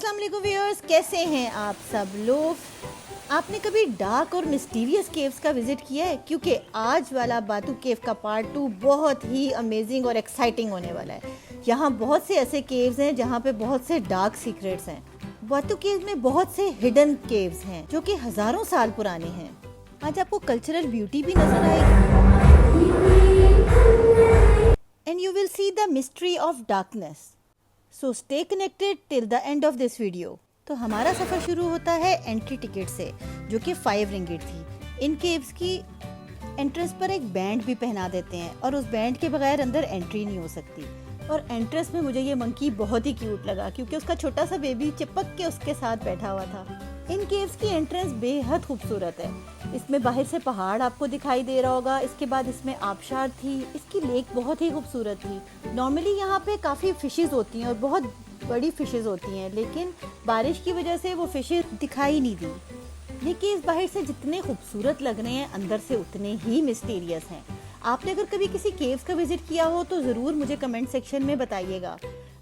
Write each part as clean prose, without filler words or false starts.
अस्सलाम वालेकुम व्यूअर्स, कैसे हैं आप सब लोग। आपने कभी डार्क और मिस्टीरियस केव्स का विजिट किया है? क्योंकि आज वाला बातू केव का पार्ट 2 बहुत ही अमेजिंग और एक्साइटिंग होने वाला है। यहाँ बहुत से ऐसे केव्स हैं जहाँ पे बहुत से डार्क सीक्रेट्स हैं। बातू केव में बहुत से हिडन केव्स हैं जो कि हजारों साल पुराने हैं। आज आपको कल्चरल ब्यूटी भी नजर आएगी and you will see the mystery of darkness. So stay connected till the end of this video. तो हमारा सफ़र शुरू होता है एंट्री टिकट से, जो कि 5 रिंगिट थी। इन केव्स की एंट्रेंस पर एक बैंड भी पहना देते हैं और उस बैंड के बगैर अंदर एंट्री नहीं हो सकती। और एंट्रेंस में मुझे ये मंकी बहुत ही क्यूट लगा क्योंकि उसका छोटा सा बेबी चिपक के उसके साथ बैठा हुआ था। इन केव्स की एंट्रेंस बेहद खूबसूरत है। इसमें बाहर से पहाड़ आपको दिखाई दे रहा होगा। इसके बाद इसमें आबशार थी। इसकी लेक बहुत ही खूबसूरत थी। नॉर्मली यहाँ पे काफ़ी फिशेस होती हैं और बहुत बड़ी फिशेस होती हैं, लेकिन बारिश की वजह से वो फिशेस दिखाई नहीं दी। ये केव्स बाहर से जितने खूबसूरत लग रहे हैं, अंदर से उतने ही मिस्टीरियस हैं। आपने अगर कभी किसी केव्स का विजिट किया हो तो ज़रूर मुझे कमेंट सेक्शन में बताइएगा।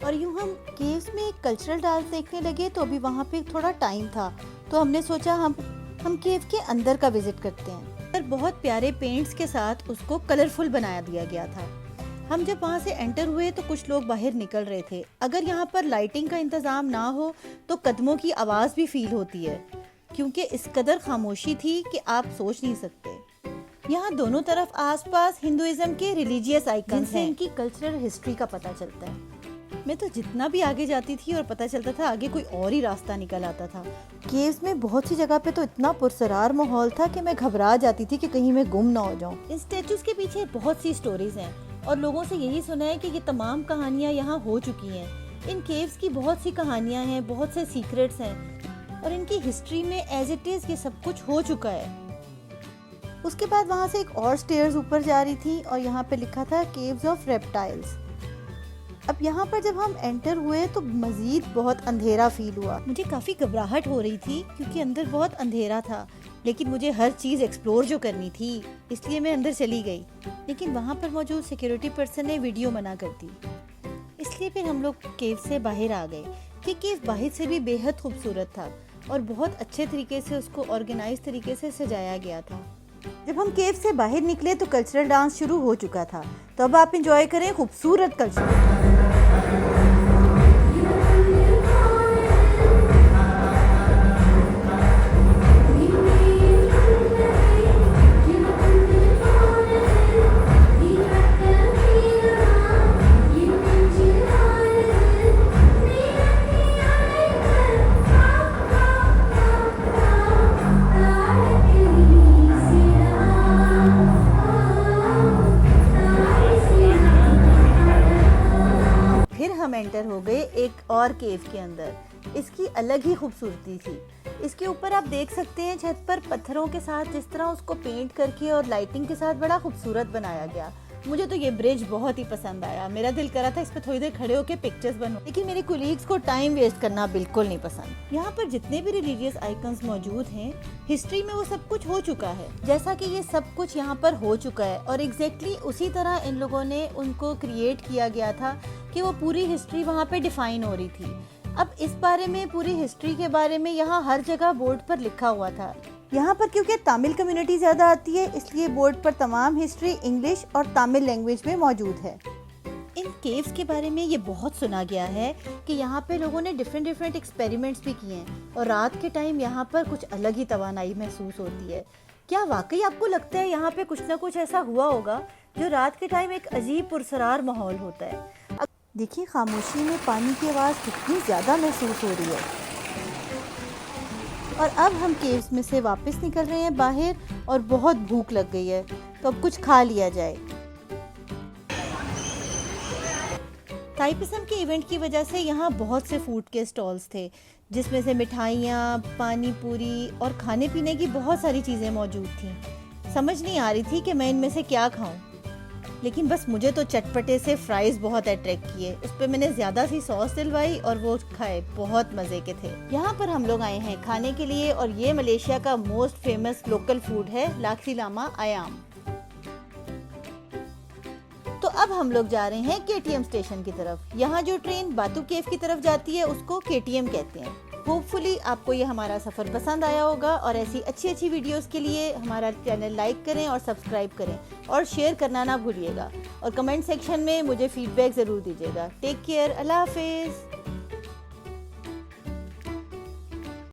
और यूँ हम केव्स में एक कल्चरल डांस देखने लगे तो अभी वहाँ पे थोड़ा टाइम था, तो हमने सोचा हम केव के अंदर का विजिट करते हैं। पर बहुत प्यारे पेंट्स के साथ उसको कलरफुल बना दिया गया था। हम जब वहाँ से एंटर हुए तो कुछ लोग बाहर निकल रहे थे। अगर यहाँ पर लाइटिंग का इंतज़ाम ना हो तो कदमों की आवाज़ भी फील होती है, क्योंकि इस कदर खामोशी थी कि आप सोच नहीं सकते। यहाँ दोनों तरफ आसपास हिंदुइज्म के रिलीजियस आइकन्स हैं। इनकी कल्चरल हिस्ट्री का पता चलता है। मैं तो जितना भी आगे जाती थी और पता चलता था आगे कोई और ही रास्ता निकल आता था। केव्स में बहुत सी जगह पे तो इतना पुरसरार माहौल था कि मैं घबरा जाती थी कि कहीं मैं गुम ना हो जाऊं। इन स्टेचूज के पीछे बहुत सी स्टोरीज हैं और लोगों से यही सुना है कि ये तमाम कहानियाँ यहाँ हो चुकी हैं। इन केव्स की बहुत सी कहानियाँ हैं, बहुत से सीक्रेट्स हैं और इनकी हिस्ट्री में एज इट इज ये सब कुछ हो चुका है। उसके बाद वहाँ से एक और स्टेयर्स ऊपर जा रही थी और यहाँ पे लिखा था केव्स ऑफ रेप्टाइल्स। अब यहाँ पर जब हम एंटर हुए तो मजीद बहुत अंधेरा फील हुआ। मुझे काफ़ी घबराहट हो रही थी क्योंकि अंदर बहुत अंधेरा था, लेकिन मुझे हर चीज़ एक्सप्लोर जो करनी थी इसलिए मैं अंदर चली गई। लेकिन वहाँ पर मौजूद सिक्योरिटी पर्सन ने वीडियो मना कर दी, इसलिए फिर हम लोग केव से बाहर आ गए। कि केव बाहर से भी बेहद खूबसूरत था और बहुत अच्छे तरीके से उसको ऑर्गेनाइज तरीके से सजाया गया था। जब हम केव से बाहर निकले तो कल्चरल डांस शुरू हो चुका था। तो अब आप इंजॉय करें खूबसूरत कल्चरल। हम एंटर हो गए एक और केव के अंदर। इसकी अलग ही खूबसूरती थी। इसके ऊपर आप देख सकते हैं छत पर पत्थरों के साथ जिस तरह उसको पेंट करके और लाइटिंग के साथ बड़ा खूबसूरत बनाया गया। मुझे तो ये ब्रिज बहुत ही पसंद आया। मेरा दिल करा था इस पर थोड़ी देर खड़े होकर पिक्चर्स बनवाऊं, लेकिन मेरे कोलीग्स को टाइम वेस्ट करना बिल्कुल नहीं पसंद। यहाँ पर जितने भी रिलीजियस आइकन्स मौजूद हैं, हिस्ट्री में वो सब कुछ हो चुका है। जैसा कि ये सब कुछ यहाँ पर हो चुका है और एग्जैक्टली उसी तरह इन लोगों ने उनको क्रिएट किया गया था कि वो पूरी हिस्ट्री वहाँ पे डिफाइन हो रही थी। अब इस बारे में, पूरी हिस्ट्री के बारे में यहाँ हर जगह बोर्ड पर लिखा हुआ था। यहाँ पर क्योंकि तमिल कम्युनिटी ज़्यादा आती है, इसलिए बोर्ड पर तमाम हिस्ट्री इंग्लिश और तमिल लैंग्वेज में मौजूद है। इन केव्स के बारे में ये बहुत सुना गया है कि यहाँ पे लोगों ने डिफरेंट एक्सपेरिमेंट्स भी किए हैं और रात के टाइम यहाँ पर कुछ अलग ही तवानाई महसूस होती है। क्या वाकई आपको लगता है यहाँ पे कुछ ना कुछ ऐसा हुआ होगा जो रात के टाइम एक अजीब पुरसरार माहौल होता है। देखिए खामोशी में पानी की आवाज़ कितनी ज़्यादा महसूस हो रही है। और अब हम केव्स में से वापस निकल रहे हैं बाहर और बहुत भूख लग गई है, तो अब कुछ खा लिया जाए। थाईपिसम के इवेंट की वजह से यहाँ बहुत से फूड के स्टॉल्स थे, जिसमें से मिठाइयाँ, पानी पूरी और खाने पीने की बहुत सारी चीज़ें मौजूद थीं। समझ नहीं आ रही थी कि मैं इनमें से क्या खाऊं, लेकिन बस मुझे तो चटपटे से फ्राइज बहुत अट्रैक्ट किए। उस पर मैंने ज़्यादा सी सॉस डलवाई और वो खाए, बहुत मज़े के थे। यहाँ पर हम लोग आए हैं खाने के लिए और ये मलेशिया का मोस्ट फेमस लोकल फूड है लाक्सी लामा आयाम। तो अब हम लोग जा रहे हैं केटीएम स्टेशन की तरफ। यहाँ जो ट्रेन बातू केव की तरफ जाती है उसको केटीएम कहते हैं। होपफुली आपको ये हमारा सफ़र पसंद आया होगा और ऐसी अच्छी अच्छी वीडियोस के लिए हमारा चैनल लाइक करें और सब्सक्राइब करें और शेयर करना ना भूलिएगा और कमेंट सेक्शन में मुझे फीडबैक ज़रूर दीजिएगा। टेक केयर, अल्लाह हाफिज़।